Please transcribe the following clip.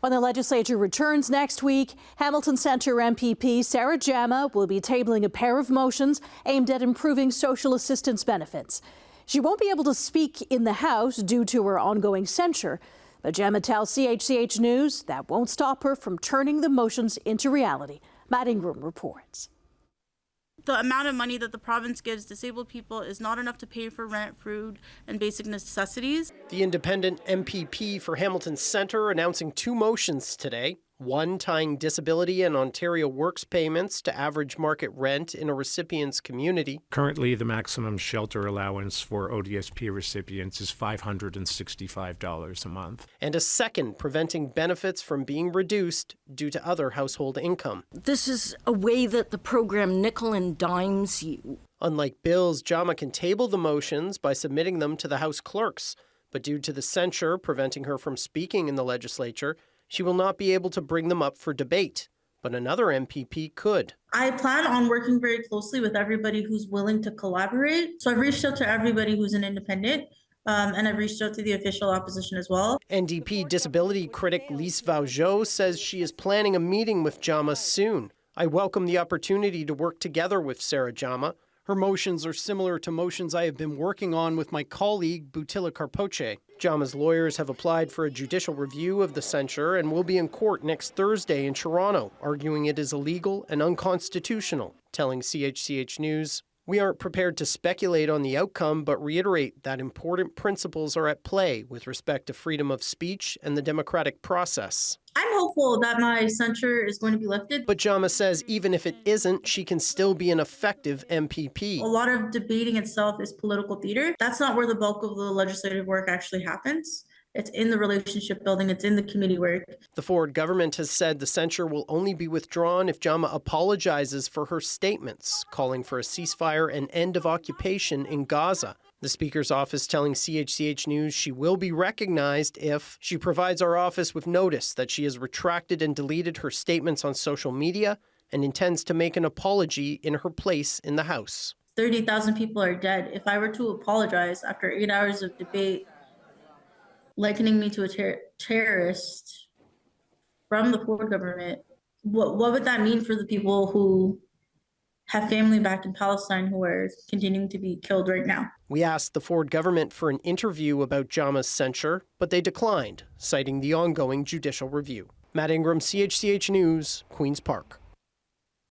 When the legislature returns next week, Hamilton Centre MPP Sarah Jama will be tabling a pair of motions aimed at improving social assistance benefits. She won't be able to speak in the House due to her ongoing censure, but Jama tells CHCH News that won't stop her from turning the motions into reality. Matt Ingram reports. The amount of money that the province gives disabled people is not enough to pay for rent, food, and basic necessities. The independent MPP for Hamilton Centre announcing two motions today. One tying disability and Ontario Works payments to average market rent in a recipient's community. Currently, the maximum shelter allowance for ODSP recipients is $565 a month. And a second preventing benefits from being reduced due to other household income. This is a way that the program nickel and dimes you. Unlike bills, Jama can table the motions by submitting them to the House clerks. But due to the censure preventing her from speaking in the legislature, she will not be able to bring them up for debate, but another MPP could. I plan on working very closely with everybody who's willing to collaborate. So I've reached out to everybody who's an independent, and I've reached out to the official opposition as well. NDP disability critic Lise Vaugeot says she is planning a meeting with Jama soon. I welcome the opportunity to work together with Sarah Jama. Her motions are similar to motions I have been working on with my colleague Butila Carpoche. Jama's lawyers have applied for a judicial review of the censure and will be in court next Thursday in Toronto, arguing it is illegal and unconstitutional, telling CHCH News, "We aren't prepared to speculate on the outcome, but reiterate that important principles are at play with respect to freedom of speech and the democratic process." I'm hopeful that my censure is going to be lifted. But Jama says even if it isn't, she can still be an effective MPP. A lot of debating itself is political theater. That's not where the bulk of the legislative work actually happens. It's in the relationship building. It's in the committee work. The Ford government has said the censure will only be withdrawn if Jama apologizes for her statements, calling for a ceasefire and end of occupation in Gaza. The Speaker's office telling CHCH News she will be recognized if she provides our office with notice that she has retracted and deleted her statements on social media and intends to make an apology in her place in the House. 30,000 people are dead. If I were to apologize after 8 hours of debate, likening me to a terrorist from the Ford government, what would that mean for the people who have family back in Palestine who are continuing to be killed right now? We asked the Ford government for an interview about Jama's censure, but they declined, citing the ongoing judicial review. Matt Ingram, CHCH News, Queen's Park.